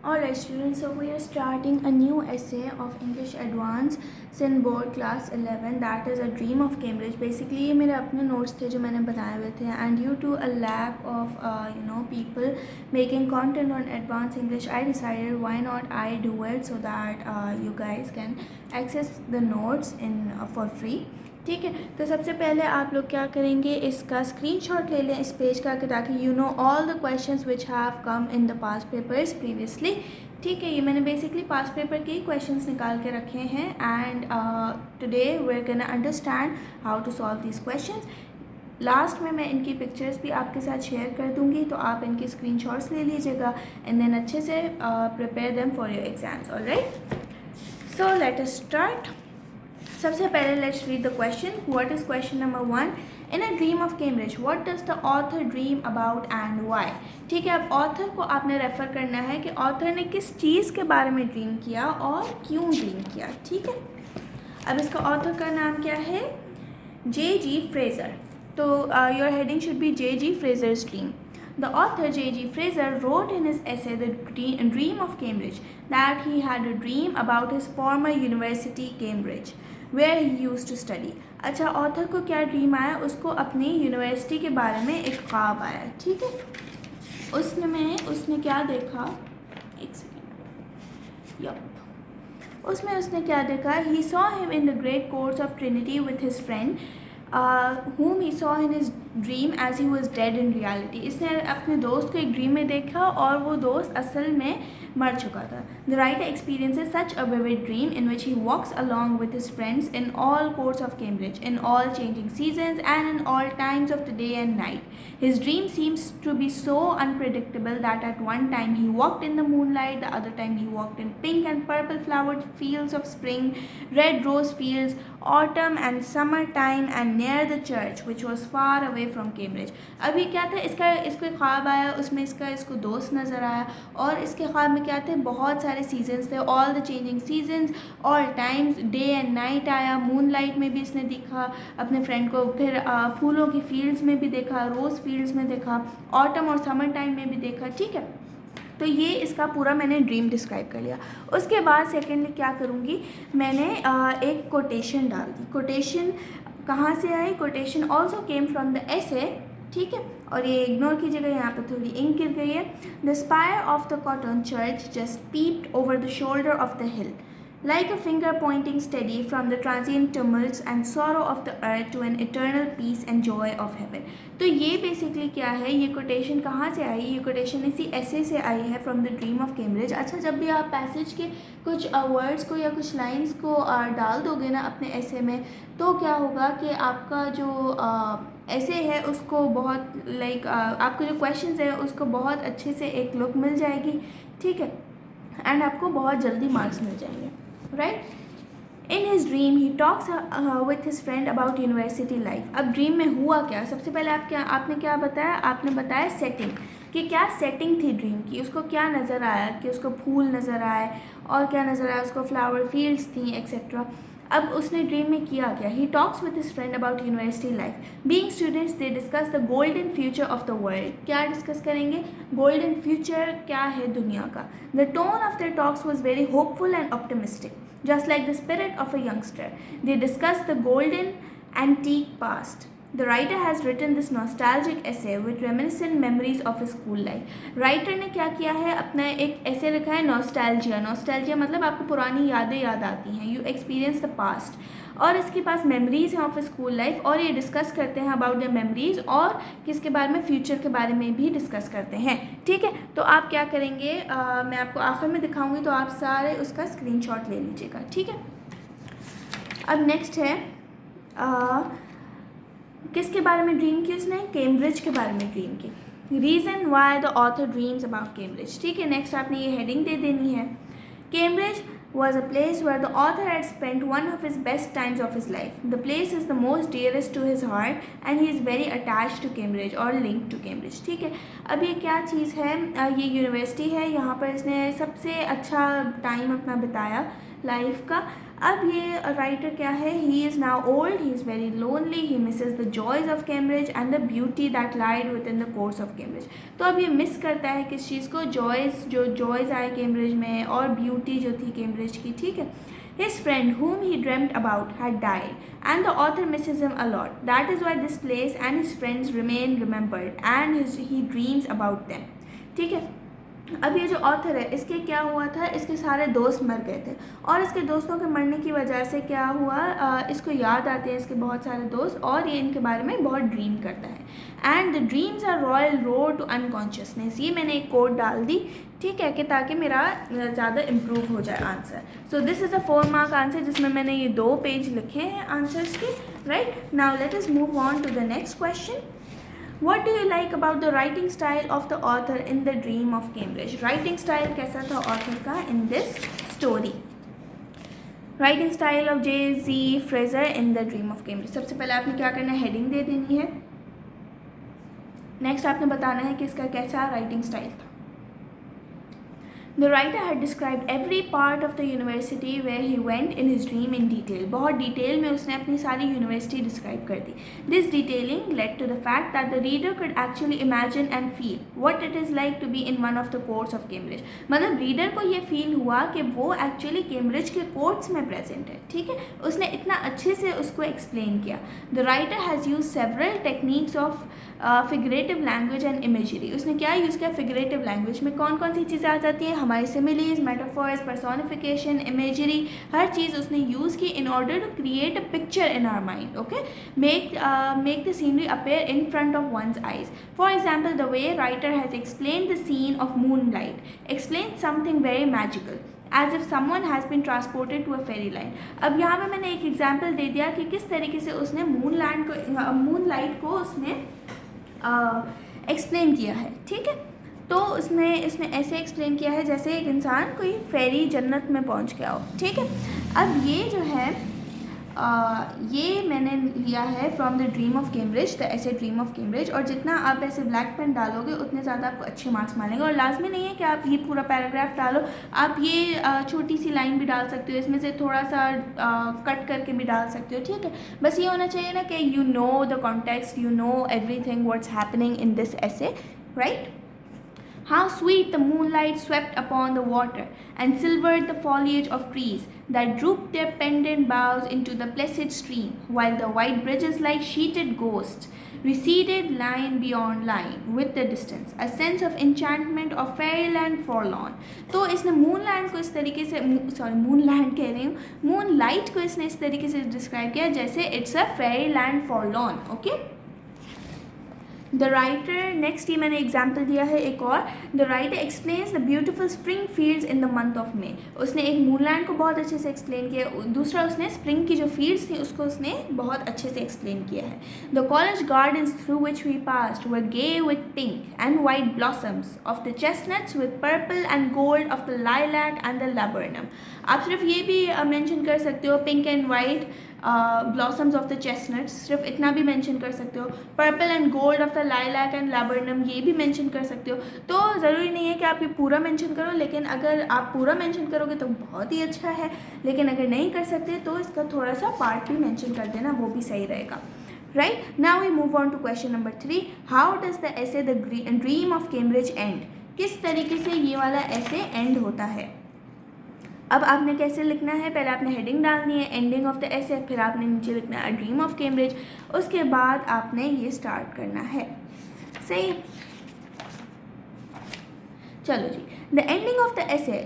Alright students, so we are starting a new essay of English Advanced Sin Board Class 11, that is a dream of Cambridge. Basically ये मेरे अपने notes थे जो मैंने बनाए हुए थे, and due to a lack of people making content on advanced English, I decided why not I do it so that you guys can access the notes in for free. ठीक है, तो सबसे पहले आप लोग क्या करेंगे, इसका स्क्रीनशॉट ले लें इस पेज का, ताकि you know all the questions which have come in the past papers previously. ठीक है, ये मैंने बेसिकली पास्ट पेपर के ही क्वेश्चंस निकाल के रखे हैं, and today we are gonna understand how to solve these questions. Last में मैं इनकी पिक्चर्स भी आपके साथ शेयर कर दूंगी, तो आप इनके स्क्रीनशॉट्स ले लीजिएगा एंड देन अच्छे से prepare them for your exams. Alright, so let us start. सबसे पहले let's read the question. What is question number 1? In a dream of Cambridge what does the author dream about and why. ठीक है, अब author को आपने refer करना है कि ऑथर ने किस चीज़ के बारे में ड्रीम किया और क्यों ड्रीम किया. ठीक है, अब इसका ऑथर का नाम क्या है? J.G. Fraser. तो your heading should be J.G. Fraser's dream. The author J.G. Fraser wrote in his essay The Dream of Cambridge that he had a dream about his former university Cambridge where he used to study. अच्छा, author को क्या dream आया? उसको अपनी university के बारे में एक ख्वाब आया. ठीक है, उसने क्या देखा? एक सेकेंड. यप, उसमें उसने क्या देखा? He saw him in the great courts of Trinity with his friend whom he saw in his dream as he was dead in reality. इसने अपने दोस्त को एक ड्रीम में देखा और वो दोस्त असल में मर चुका था. The writer experiences such a vivid dream in which he walks along with his friends in all courts of Cambridge, in all changing seasons and in all times of the day and night. His dream seems to be so unpredictable that at one time he walked in the moonlight, the other time he walked in pink and purple flowered fields of spring, red rose fields, autumn and summer time, and near the church which was far away from Cambridge. अभी क्या था, इसको ख्वाब आया, उसमें इसको दोस्त नज़र आया, और इसके ख्वाब में क्या थे? बहुत सारे सीजन्स थे, all the changing seasons, all times, day and night आया. मूनलाइट में भी इसने देखा अपने फ्रेंड को, फिर फूलों की फील्ड्स में भी देखा, रोज़ फील्ड्स में देखा, ऑटम और समर टाइम में भी देखा. ठीक है, तो ये इसका पूरा मैंने ड्रीम डिस्क्राइब कर लिया. उसके बाद सेकेंडली क्या करूँगी, मैंने एक कोटेशन डाल दी. कोटेशन कहाँ से आई? Quotation also came from the essay. ठीक है, और ये इग्नोर कीजिएगा, यहाँ पे थोड़ी इंक गिर गई है. The spire of the cotton church just peeped over the shoulder of the hill like a finger pointing steady from the transient tumults and sorrow of the earth to an eternal peace and joy of heaven. तो ये basically क्या है? ये quotation कहाँ से आई? ये quotation इसी ऐसे से आई है, from the dream of Cambridge. अच्छा, जब भी आप पैसेज के कुछ वर्ड्स को या कुछ लाइंस को डाल दोगे ना अपने ऐसे में, तो क्या होगा कि आपका जो ऐसे है उसको बहुत आपके जो क्वेश्चंस है उसको बहुत अच्छे से एक लुक मिल जाएगी. ठीक है, एंड आपको बहुत जल्दी मार्क्स मिल जाएंगे. Right? In his dream, he talks with his friend about university life. अब ड्रीम में हुआ क्या? सबसे पहले आपने क्या बताया? आपने बताया सेटिंग, कि क्या सेटिंग थी ड्रीम की. उसको क्या नज़र आया? कि उसको फूल नज़र आए, और क्या नज़र आया? उसको फ्लावर फील्ड्स थी, एक्सेट्रा. अब उसने ड्रीम में किया क्या? He talks with his friend about university life. Being students they discuss the golden future of the world. क्या डिस्कस करेंगे? गोल्डन फ्यूचर क्या है दुनिया का. The tone of their talks was very hopeful and optimistic, just like the spirit of a youngster. They discuss the golden antique past. The writer has written this nostalgic essay with reminiscent memories of his school life. Writer ने क्या किया है? अपना एक ऐसे लिखा है nostalgia. Nostalgia मतलब आपको पुरानी यादें याद आती हैं. You experience the past. और इसके पास मेमोरीज़ हैं ऑफ स्कूल लाइफ, और ये डिस्कस करते हैं अबाउट द मेमोरीज़, और किसके बारे में? फ्यूचर के बारे में भी डिस्कस करते हैं. ठीक है, तो आप क्या करेंगे, मैं आपको आखिर में दिखाऊंगी, तो आप सारे उसका स्क्रीनशॉट ले लीजिएगा. ठीक है, अब नेक्स्ट है किसके बारे में ड्रीम की उसने? कैम्ब्रिज के बारे में ड्रीम की. Reason why the author dreams about Cambridge. ठीक है, नेक्स्ट आपने ये हेडिंग दे देनी है. Cambridge was a place where the author had spent one of his best times of his life. The place is the most dearest to his heart and he is very attached to Cambridge or linked to Cambridge. ठीक है, अब ये क्या चीज़ है? ये university है, यहाँ पर इसने सबसे अच्छा टाइम अपना बिताया लाइफ का. अब ये राइटर क्या है, he is now old, he is very lonely, he misses the joys of Cambridge and the beauty that lied within the course of Cambridge. तो अब ये मिस करता है किस चीज़ को, जॉयज़, जो जॉयज़ आए कैम्ब्रिज में, और ब्यूटी जो थी कैम्ब्रिज की, ठीक है। His friend whom he dreamt about had died, and the author misses him a lot. That is why this place and his friends remain remembered, and he dreams about them. ठीक है। अब ये जो author है, इसके क्या हुआ था, इसके सारे दोस्त मर गए थे, और इसके दोस्तों के मरने की वजह से क्या हुआ, इसको याद आते हैं इसके बहुत सारे दोस्त, और ये इनके बारे में बहुत ड्रीम करता है। And the dreams are royal road to unconsciousness. ये मैंने एक कोड डाल दी, ठीक है, कि ताकि मेरा ज़्यादा इम्प्रूव हो जाए answer. So this is a 4 mark answer, जिसमें मैंने ये 2 पेज लिखे हैं आंसर्स के, right. Now let us move on to the next question. What do you like about the writing style of the author in The Dream of Cambridge? Writing style कैसा था author का in this story? Writing style of J.Z. Fraser in The Dream of Cambridge. सबसे पहले आपने क्या करना है, heading दे देनी है। नेक्स्ट आपने बताना है कि इसका कैसा राइटिंग स्टाइल था। The writer had described every part of the university where he went in his dream in detail. बहुत डिटेल में उसने अपनी सारी यूनिवर्सिटी डिस्क्राइब कर दी। This detailing led to the fact that the reader could actually imagine and feel what it is like to be in one of the courts of Cambridge. मतलब reader को ये feel हुआ कि वो actually Cambridge के courts में present है, ठीक है। उसने इतना अच्छे से उसको एक्सप्लेन किया। The writer has used several techniques of figurative language and imagery. उसने क्या यूज़ किया, फिगरेटिव लैंग्वेज में कौन कौन सी चीज़ें आ जाती हैं, हमारी सिमिलीज, मेटाफर्स, पर्सोनिफिकेशन, इमेजरी, हर चीज़ उसने यूज़ की in order to create a picture in our mind, okay. Make the scenery appear in front of one's eyes. For example, the way writer has explain the scene of moonlight explain something very magical as if someone has been transported to a fairy line. अब यहाँ पे मैंने एक example दे दिया कि किस तरीके से उसने मून लाइट को उसने एक्सप्लेन किया है, ठीक है। तो इसमें ऐसे एक्सप्लेन किया है जैसे एक इंसान कोई फेरी जन्नत में पहुंच गया हो, ठीक है। अब ये जो है ये मैंने लिया है from the dream of Cambridge, the ऐसे ड्रीम ऑफ कैम्ब्रिज, और जितना आप ऐसे ब्लैक पेन डालोगे उतने ज़्यादा आपको अच्छे मार्क्स मिलेंगे। और लाजमी नहीं है कि आप ये पूरा पैराग्राफ डालो, आप ये छोटी सी लाइन भी डाल सकते हो, इसमें से थोड़ा सा कट करके भी डाल सकते हो, ठीक है। बस ये होना चाहिए ना कि you know the context, you know everything what's happening in this ऐसे, right. How sweet the moonlight swept upon the water and silvered the foliage of trees that drooped their pendant boughs into the placid stream, while the white bridges like sheeted ghosts receded line beyond line with the distance, a sense of enchantment of fairyland forlorn. तो इसने moonland को इस तरीके से, moonland कह रही हूँ, moonlight को इसने इस तरीके से डिस्क्राइब किया जैसे it's a fairyland forlorn, okay. The writer, next ये मैंने एग्जाम्पल दिया है एक और, the writer explains the beautiful spring fields in the month of May. उसने एक मूनलैंड को बहुत अच्छे से एक्सप्लेन किया, दूसरा उसने स्प्रिंग की जो फील्ड्स थी उसको उसने बहुत अच्छे से एक्सप्लेन किया है। The college gardens through which we passed were gay with pink and white blossoms of the chestnuts with purple and gold of the lilac and the laburnum. आप सिर्फ ये भी मेंशन कर सकते हो, pink and white blossoms of the chestnuts, सिर्फ इतना भी मेंशन कर सकते हो। Purple and gold of the lilac and laburnum, ये भी मेंशन कर सकते हो। तो ज़रूरी नहीं है कि आप ये पूरा मेंशन करो, लेकिन अगर आप पूरा मेंशन करोगे तो बहुत ही अच्छा है, लेकिन अगर नहीं कर सकते तो इसका थोड़ा सा पार्ट भी मेंशन कर देना, वो भी सही रहेगा, right. Now we move on to question number 3। How does the essay the dream of Cambridge end? किस तरीके से ये वाला ऐसे एंड होता है? अब आपने कैसे लिखना है, पहले आपने हेडिंग डालनी है एंडिंग ऑफ द ऐसे, फिर आपने नीचे लिखना है ड्रीम ऑफ कैम्ब्रिज, उसके बाद आपने ये स्टार्ट करना है, सही। चलो जी, द एंडिंग ऑफ द ऐसे